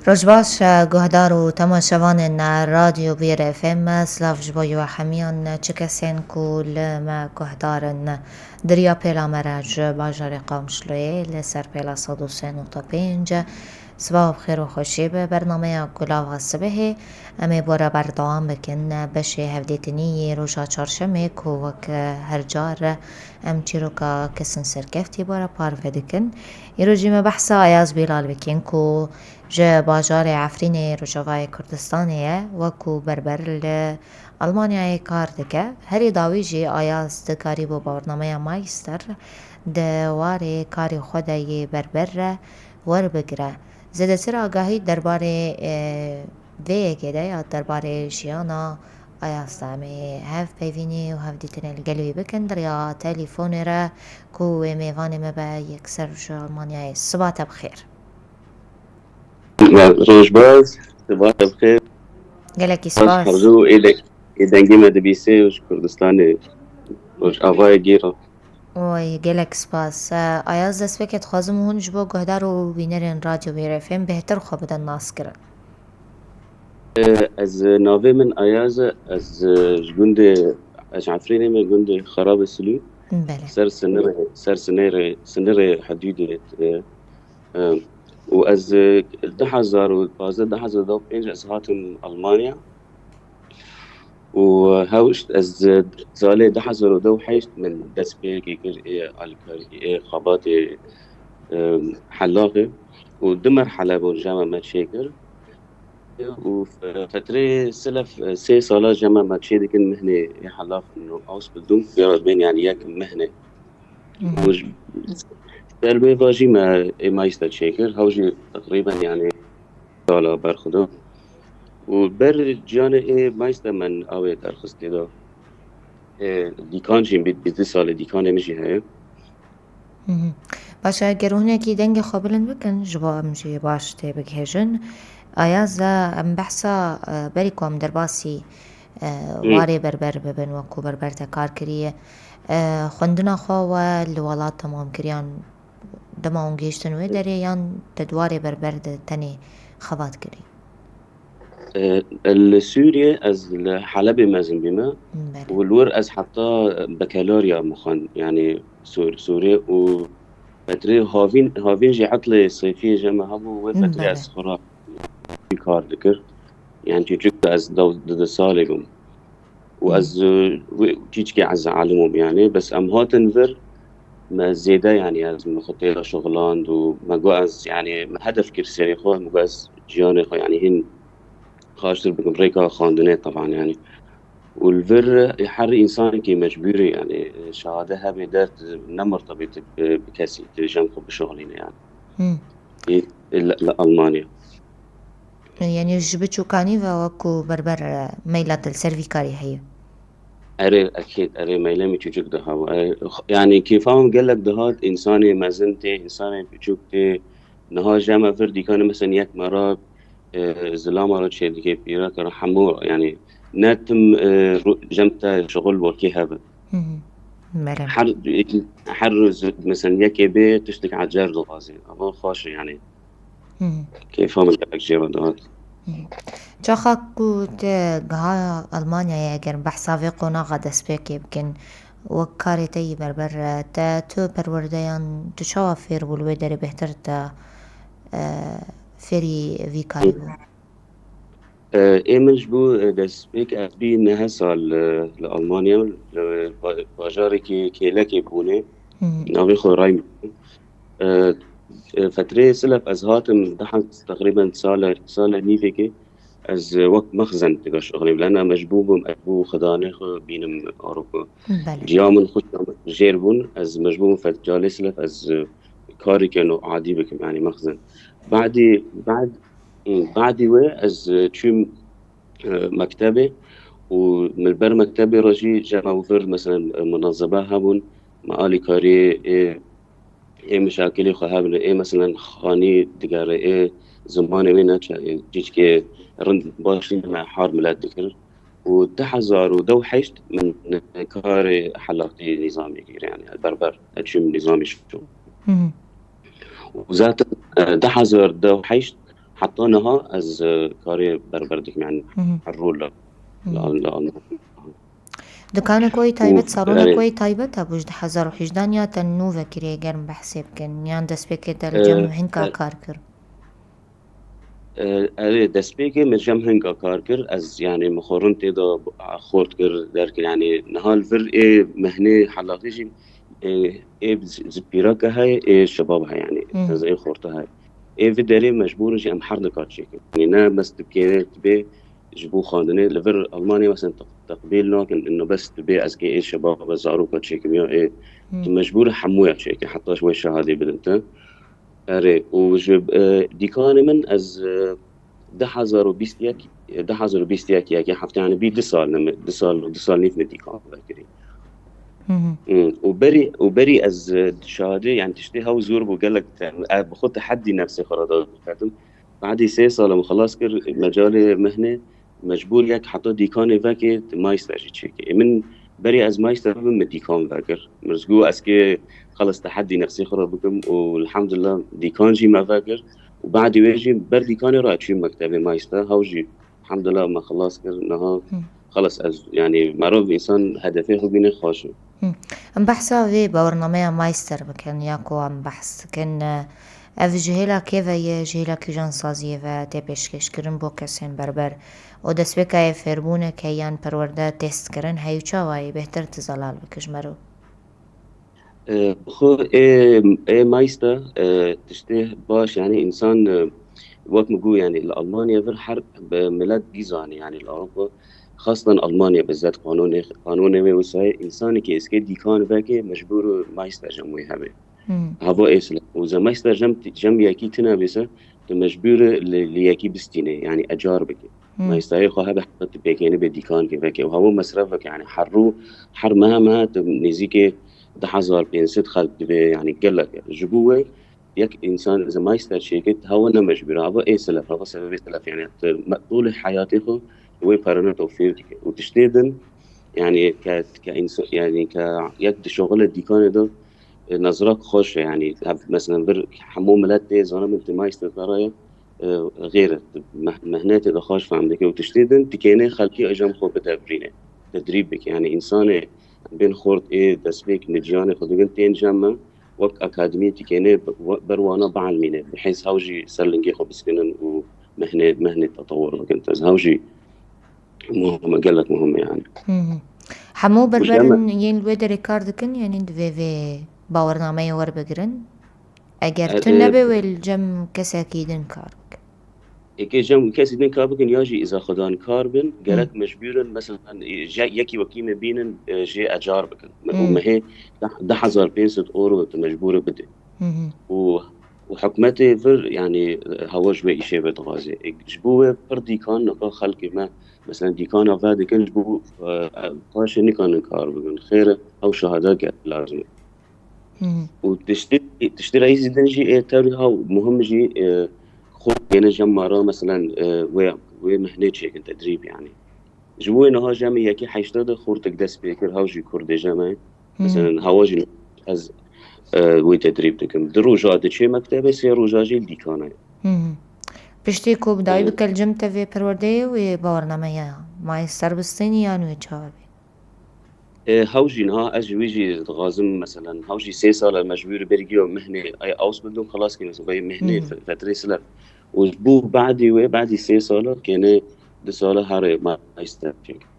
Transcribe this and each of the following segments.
رجباش گهدار و تماشاوان رادیو بیر اف ام سلاف جبوی و حمیان چکسین کول ما گهدارن دریا پیلا مراج باجار قوم شلوی لسر پیلا 103.5 صباح بخیر و خوشی به برنامه گلاو الصبح امی بورا بردوام بکن بشه هفدیتنی روشا چارشمه که وک هر جار ام چیروکا کسن سرکفتی بورا پارو دکن ایرو جیم بحثا ایاز بیلال بکن که جه باجار عفرین روشاوای کردستانیه وکو بربر لألمانیای کار دکه هری داوی جی آیاز دکاری بو برنامه مایستر دواره کاری خودای بربر ور بگره زده تر آگاهی درباره ویگه ده یا درباره جیانا آیاستامی هف پیوینی و هف دیتنه الگلوی بکن در یا تلیفون را کو میوان مبا یکسر جو آلمانیای صبح بخیر روجباز صباح بخير. گلکی باز سپاس حرزو إيدنجي مدبيسي وش كردستاني وش أفاي جيرا. وی گلک سپاس آیاز دست بکت خوازم هونج بو گهدار و بینرین رادیو بیرفیم بهتر خواه بدن ناس کرن از ناوي من أيازة از جندي از عفريني من جندي خراب السلو بله سر سنري حدودي وأز دحزار وبازد دحزار دوب إنج از هاتم ألمانيا وهاوشت از زالي دحزار ودو حيشت من دسبيكي كر الكاري خباتي حلاقي ودمر حلب وجامع متشيكر وفترة سلف 6 سالة جامع متشي كن مهنة حلاق إنه أوس بدون يرد بين يعني ياك مهنة وج تربية باجي ما يستشيكر هوجي تقريبا يعني سالة برخده وبر جانه ما يستمن أوي درخص كده ديكان جيم بيت سالة ديكان مشي هاي باشه گرونه کی دنگ خوابلن بکن جوا امجی باش تی بگهجن آیاز ام بحثا بری کوم در باسی واری بربر ببن وکو بربر تکار کریه خوندنا خوا لولات تمام کریان دما اونگیشتن وی داری یان تدواری بربر تنی خوات کری السوريا از حلب مازن بما بله والور از حتى بكالوريا مخن يعني سوريا وفترة هافين جي عطلة صيفية جمع هبو وفترة بله از خرا في كار ذكر يعني تيجيك از ضد صالحهم وأز تيجي عز عالمهم يعني بس أم هاتن فر ما زيادة يعني از مخطيرة شغلان وما جواز يعني ما هدف كرسي خو ما جواز جياني خو يعني هن خاشر بأمريكا خاندنات طبعا يعني والفر يحر إنسان كي مجبوري يعني شهادة هذه دارت نمرتبط بكسي تجمع بشغلين يعني ألمانيا یعنی جبچو کانی و وکو بربر میلاد السروی کاری هی أري أكيد أري ما يلمي تشوك دها يعني كيفهم قال لك دهات إنساني مازنتي إنساني بتشوكتي نها جامع فردي كان مثلا يك مرة زلام على شيء دي كيف يراك رحمور يعني ناتم جمتا شغل وكي هذا بله حر حر مثلا يك بي تشتك على جار غازي أما خاش يعني كيفهم قال لك جيرو دهات چاخا کو ته گها آلمانیا اگر بحثا وی قونا دست بکی بکن و کاری تی بربر تا تو پروردهان تو شوا فیر بولوی داری بهتر تا فيري في كاريبو إيمج بو دسبيك أبي إنها سال لألمانيا باجاري كي لكي بوني ناوي خو راي فترة سلف از هاتم ضحك تقريبا سالة نيفيكي از وقت مخزن تقا شغلي لأن مجبوب أبو خداني خو بينم أوروبا بله جيامن خوش جيربون از مجبوب فتجالي سلف از كاري كانوا عادي بكم يعني مخزن بعدي وي از تشوم مكتبة ومن بر مكتبة رجي جمع وفر مثلا منظمة هبون مقالي كاري إيه مشاكل خهابن إيه مثلا خاني دقارة إيه زمان وين جيش كي رند باشين مع حار ملاد ذكر وتحذر ودو حشت من كاري حلاقتي نظامي كير يعني البربر أتشم نظامي شو وذات تحذر دو حشت حطيناها از كاري بربردك يعني الرول لألمان. دكان كوي تايبت صالون كوي تايبت أبوش حزار وحجدان يا تنوفا كري جرم بحسب كن يان دسبكت الجم هنكا كاركر. دەستپێکێ مەجەم هەنگا کار کرد ئەس یعنی مخۆڕن تێدا خۆرد کرد دەرکرد یعنی نهال ڤر ئێ مەهنێ حەلاقیژی ئێ پیرەکە هەیە ئێ شەباب هەیە یعنی ئەز ئێ خۆرتە هەیە ئێ ڤ دەرێ مەجبورژی ئەم حەر دەکات چێکرد یعنی نە بەس بکێنێت بێ ji bo xandinê li vir Almanya mesela teqbêl nakin inne bes dibe ez kê ê şebab ve zaroka çêkim ya ê tu mecbur hemûya çêkî heta ji wê şehadê bidin te. Erê û ji dîkanê min ez 2021 hafte yani bir 2 sal nîv me dîkan vekirî. وبري از شهاده يعني تشتي هاو زور بوقالك بخد تحدي نفسي خرادات فاتم بعد 3 سال ما خلاص كر مجال مهنه مجبور يك حتى ديكان فاكي مايستر تشيكي من بري از مايستر من ديكان فاكر مرزقو اسكي خلص تحدي نفسي خرا بكم والحمد لله ديكان جي ما فاكر وبعد يجي بر ديكان رايت شي مكتبه مايستر هاوجي الحمد لله ما خلاص كر نها خلص از يعني معروف انسان هدفه خو بينه خاشه ام بحثا في برنامج مايستر بكن ياكو ام بحث كن اف جهلا كيفا جهلا كيجان سازيه و تبشكش كرن بو كسين بربر و دسبكا فربونه كيان پرورده تست كرن هيو چاواي بهتر تزلال بكش مرو خو اي مايستر تشتيه باش يعني انسان وقت مقول يعني الألمانيا في الحرب بميلاد جيزاني يعني الأوروبا خاصة ألمانيا بالذات قانون وسائل إنساني كي إسكي ديكان باكي مجبور ما يسترجم ويهبه هذا إسلا وإذا ما يسترجم ياكي تنابسه مجبور لياكي بستينه يعني أجار بكي ما يستاهل خو هذا حتى بيكيني بديكان كي باكي وهو مصرفك يعني حر مهما نزيكي 10,000 بينسد خلق يعني قلك جبوه يك إنسان إذا ما يستر شيكت هو أنا مجبور هذا إيه سلف هذا سبب سلف يعني طول حياتي خو هو بارنا توفير وتشتيدن يعني كإنسان يعني يك شغل الديكان ده نظرك خوش يعني مثلا بر حمو ملات زانا من ما يستر ترايا غير مهنات إذا خوش فهمتك وتشتيدن تكيني خلقي أجام خو بتبرينه تدريبك يعني إنسان بين خورت إيه دسبيك نجياني خدوين تين جامع وقت أكاديمية تكيني بروانا بعلمينه بحيث هاوجي سرلنجي خو بسكنن ومهنة تطور وكنت هاوجي مهم قالك مهم يعني حمو بربرن ين الويد ريكارد كن يعني في باورنامه ور بگرن اگر تو نبه والجم كساكيدن كارك اكي جم كساكيدن كاربن ياجي اذا خدان كاربن قالك مجبورن مثلا يكي وكيمه بينن جي اجار بكن وما هي 10,500 اورو مجبوره بدي وحكمتي فر يعني هواج وإشي بتغازي جبوه فردي كان نقا خلق ما مثلا ديكان أفاد كان جبوه قاش نكان نكار بقول خير أو شهادات لازم وتشتري أي زدنجي تاريها مهم جي خود يعني جمرة مثلا ومهنة شيء تدريب يعني جبوه إنها جامعة كي حيشتغل خورتك دس بيكر هاوجي كرد جامعة مثلا هواجي از وتدريب دكم دروجات شيء مكتبه سيروجاجي الديكانه پشتی کو بدای بکل جمت وی پرورده و باورنامه یا مایستر بستینی یا نوی چهاربی هاوجي نها أجويجي غازم مثلا هاوجي 3 سال مجبور برجيو مهنة أي أوس بدهم خلاص كنا سوي مهنة فترة سلف وجبو بعدي 3 سال كنا 2 سال هاري ما يستر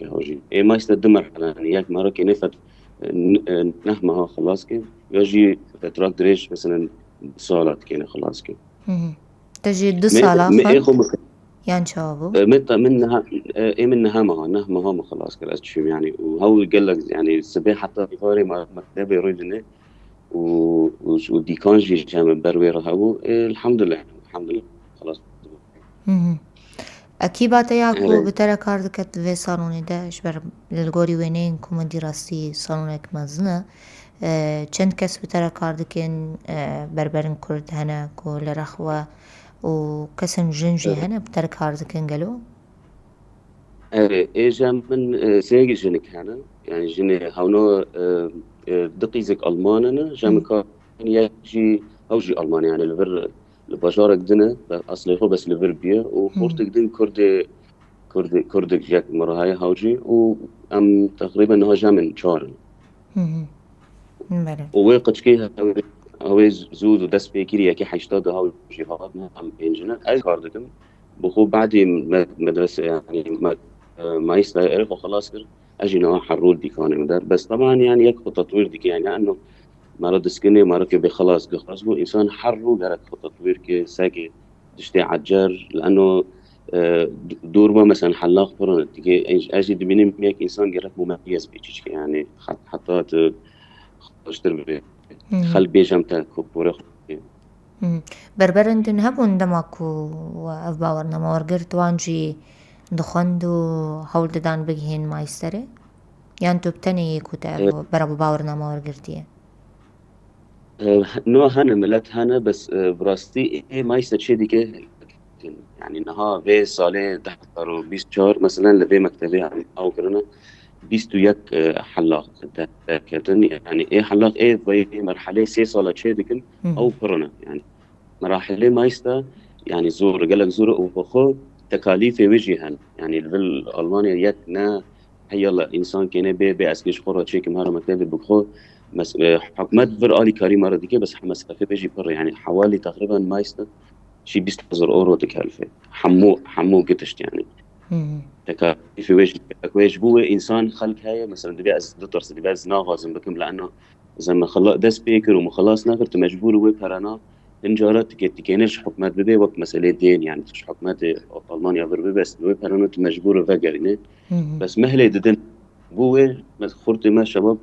هاوجي ما يستر دمر يعني ياك مرة كنا فت نهمها خلاص كن يجي فترات دريش مثلا سالات كنا خلاص كن تجي 2 سال آخر يعني شابو منها منها ما خلاص كلا شو يعني وهو قال لك يعني السباح حتى فاري ما مكتبه يريدني وديكان جي جامع بروير هاو الحمد لله خلاص أكيد باتياكو بترى كاردكت في صالوني ده إشبر للجوري وينين كومدي راستي صالونك مزنا چند کس بترى كاردكين بربرن كرد هنا كل رخوة وكسن جنجي هنا بترى كاردكين قالوا إيجا من سيجي جنك هنا يعني جني هونو دقيزك ألماننا جامكا يجي أوجي ألمانيا يعني البر الباجارك دنا أصلي خو بس لفربية وخورتك دن كردك جاك مرة هاي هاوجي وأم تقريبا إنه جا من شارن بله وويقتش هاوي زود ودس بيكيري يكي حيشتاد هاوجي هاد هم بينجنا أي كاردكم بخو بعدي مدرسة يعني ما يستاهل وخلاص كر أجي نوع حرول دي كان مدار بس طبعا يعني يكفي تطوير ديك يعني لأنه مرة دسكني مرة كبي خلاص بو إنسان حرو قالك تطوير كي ساكي تشتي عجار لأنه دور ما مثلا حلاق فرن تيجي أجي دبيني ميك إنسان قالك مميز بيجيش يعني حتى اشتر خل بيجمتا كبورة بربرن دن هبون دماكو وأف باورنا ما ورقرت وانجي دخندو هول دان بجهين مايستري يعني تو بتني كتاب برابو باورنا ما ورقرتيه نوع هنا ملت هنا بس براستي ما يستشهد ديك يعني نها في صالة تحضر 20 شهر مثلا لبي مكتبي يعني أو كرنا 20 يك حلاق كتن يعني إيه حلاق إيه في مرحلة سي صالة شديكن أو كرنا يعني مراحل ما يستا يعني زور قالك زور وبخو تكاليف وجهن يعني ألمانيا يتنا هي الله إنسان كنا بي أسكيش خورة شيء كم هذا مكتبي بخو مس حكمت فر آلي كاري مرة ديكي بس مسافة بيجي بر يعني حوالي تقريبا ما يستا شي 20,000 أورو تكلفة حمو قتشت يعني تكاليف وجه بو إنسان خلق هاي مثلا دبي أز دترس دبي أز ناغازم بكم لأنه إذا ما خلا ده سبيكر وما خلاص ناكر تمجبور وي برانا إنجارات تكينش حكمات ببي وقت مسألة دين يعني تش حكمات ألمانيا بربي بس وي برانا تمجبور فجر بس مهلة ددن بوه خورتي ما شباب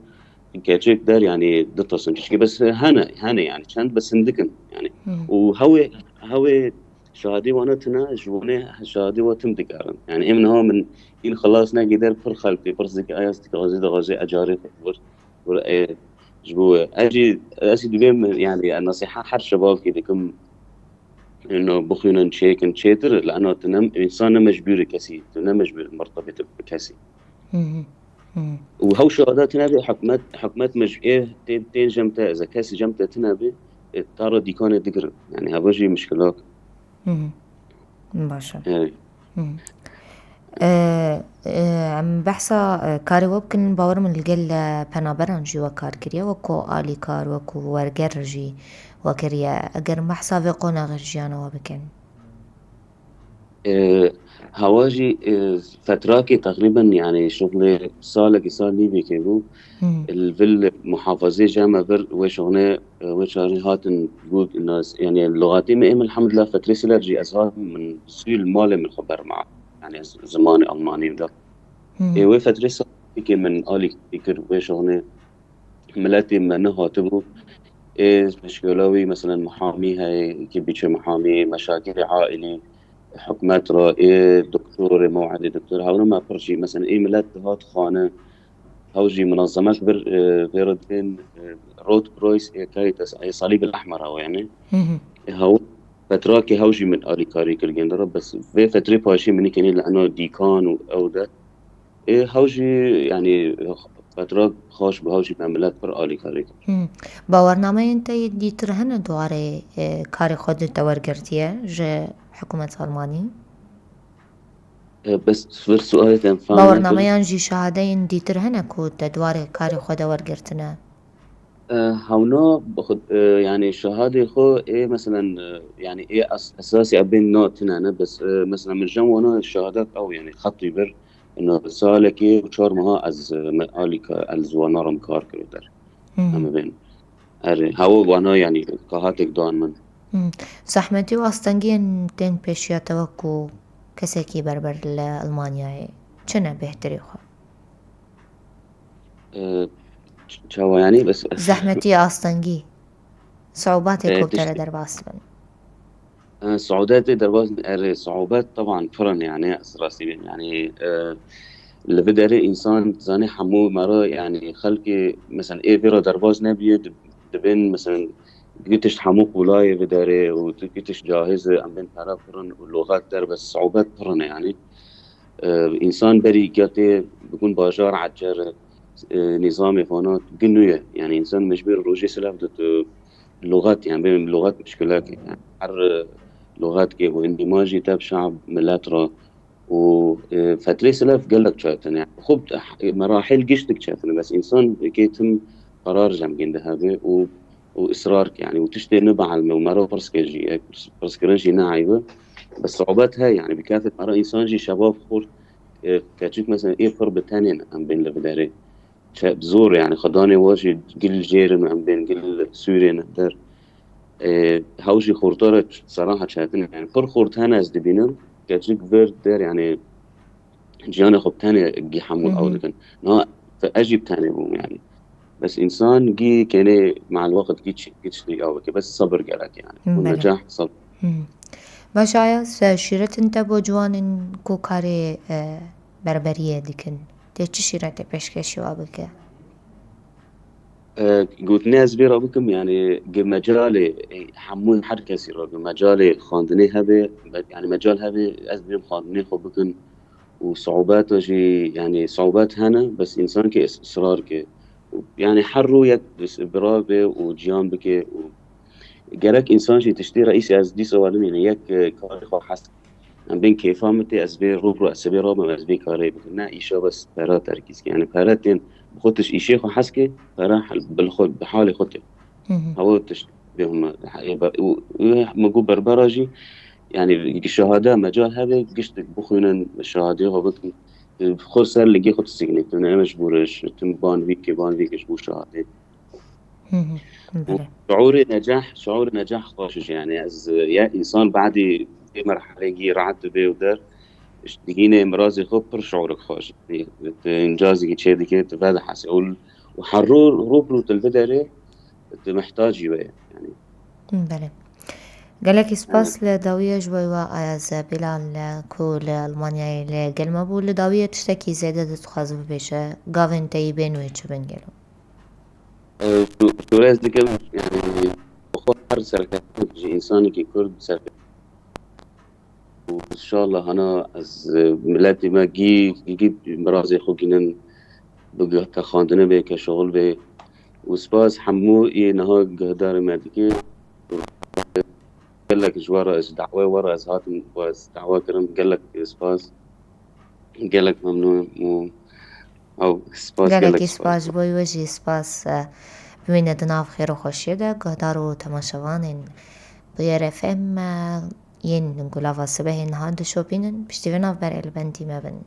كاتشيك دار يعني دترس بس هنا يعني كان بس هندكن يعني وهوي شهادي وانا تنا جواني شهادي وتم دكارن يعني من هو من إن خلصنا قدر فر خلتي فرزك آياس تغازي أجاري فر جبو أجي دوبيم يعني النصيحة حر شباب كده كم إنه بخينا نشيتر لأنه تنم إنسان مجبور كسي تنم مجبور مرتبط بكسي وهو شهادات تنابي حكمات إيه تين جمتا إذا كاسي جمتا تنابي ترى دي كانت دقر يعني هبجي مشكلات باشا يعني عم بحثا كاري وبكن باور من الجل بنابران جوا كار كريا وكو آلي كار وكو ورجر جي وكريا أجر محسا بقونا غير جيانا وبكن هواجي فتراكي تقريبا يعني شغلي صار لي بيكيبو الفيل محافظة جامعة فر وشغنة وشغنة هاتن جود الناس يعني اللغاتي ما الحمد لله فترة سلرجي أزهار من سوي المال من خبر معه يعني زمان ألماني وده وفترة سلرجي من آلي كيكر وشغنة ملاتي من هاتبو مشكلوي مثلا محامي هاي كيف بيجي محامي مشاكل عائلي حكمات رائع دكتور موعد دكتور هاونا ما برجي مثلا ملات هات خانة هوجي منظمات بيردين رود كرويس كاريتاس أي صليب الأحمر هو يعني هو فتراكي هوجي من آلي كاري كل جندرة بس في فترة باشي مني كني لأنه ديكان أو ده هوجي يعني فترة خوش بهوجي بعملات بر آلي كاري باورنامه انت ديتر هنه دواره كاري خود تورگرتیه جه حكومة ألماني بس فر سؤالي تنفهم باورنامه ينجي شهادين ديتر هنه كود دواره كاري خود ورگرتنه هونو باخد يعني شهادة خو مثلا يعني أساسي أبين نوت هنا بس مثلا من جنوانا الشهادات أو يعني خطي بر إنه سالكي وشار مها از آلي از ونارم كار كريتر أما بين هاو وانا يعني كهاتك دوان من زحمتي واستنجين تين بيشيا توكو كساكي بربر لألمانيا چنه بهتري خو شاوا يعني بس زحمتي أستنجي صعوباتي كوبتر در باصلن صعوبات درواز صعوبات طبعا فرن يعني راسي يعني اللي بدري إنسان زاني حمو مرة يعني خلقي مثلا فيرا درواز نبيه دبين مثلا قلتش حموق ولاية بدري وقلتش جاهزة أم بين طرف فرن واللغات در بس صعوبات فرن يعني إنسان بري قلتي بيكون باجار عجر نظامي فانات قنوية يعني إنسان مجبر روجي سلاف اللغات يعني بين اللغات مشكلة يعني حر لغات كي واندماجي تاب شعب ملاترا و فتلي سلاف قال لك شاتن يعني خب مراحل قشتك شاتن بس إنسان كيتم قرار جم هذا وإصرارك يعني وتشتي نبع على المرة برسكجي برسكرنجي ناعيبة بس صعوباتها يعني بكافة مرة إنسان جي شباب خور كاتشيك مثلا إيه قرب تاني عم بين لبداري شاب زور يعني خداني واجد قل جيرن عم بين قل سوريا نقدر هاوشي خورتارة صراحة شاتن يعني پر خورتانا از دبينن كاتشيك فيرد دير يعني جيانا خب تاني جي حمول أو لكن نا فأجيب تاني بوم يعني بس إنسان جي كان مع الوقت جيتش لي أو بس صبر قالك يعني بله. والنجاح صبر. باش آیاز شیرت انت با جوان کو کاری بربریه دیکن ده چی شیرت پیشکشی و بکه؟ قلت ناس بيرا بكم يعني مجال حمون حركة سيرا مجال خاندني هذا يعني مجال هذا أزبيم خاندني خو بكم وصعوبات جي يعني صعوبات هنا بس إنسان كي إصرار كي يعني حرو يك بس برابة وجيان بك جالك إنسان شي تشتري رئيسي أز دي سوالم يعني يك كاري خو حس عم بين كيفامتي أزبي روبرو أسبي رابا أزبي كاري بكنا إيشا بس برا تركيز يعني براتين بخوتش إيشي خو حسكي برا بالخود بحالي خطي هو تشتري بهم مقو بربراجي يعني الشهادة مجال هذا قشت بخونا الشهادة هو بك خسر اللي جي خد السجن تنا مجبورش تم بان فيك بو شهادة بله. شعور نجاح خاشش يعني از يا انسان بعد في مرحلة جي رعدت به ودار دقيقة مرازي خبر شعورك خاش يعني انجازي كي تشي كي تفادى حسي وحرور روبرو تلفدري محتاج يعني بله. قالك سپاس لداوية جوي آیاز بلال كول ألمانيا لقلمة بو لداوية تشتكي زيادة تخاز بيشة قاوين تيبين ويتش بنجلو شوريز ديكم يعني بخار سركات إنساني كي كرد سركات وإن شاء الله أنا از ملاتي ما جي مرازي خوكينن بقى كخاندنة بي كشغل بي وسباس حمو نها قهدار مادكي قال لك جوارا از دعوة ورا از هاتم واز دعوة كرم قال لك سباس قال لك ممنوع أو سباس قال لك قالك سباس سپاس بوي وجي سپاس بمینه دناف خير وخوشیه ده قهدار و تماشوانين بير اف ام ين نقول افا سبه هاد شوبينن بشتي بناف بر البنتي ما بن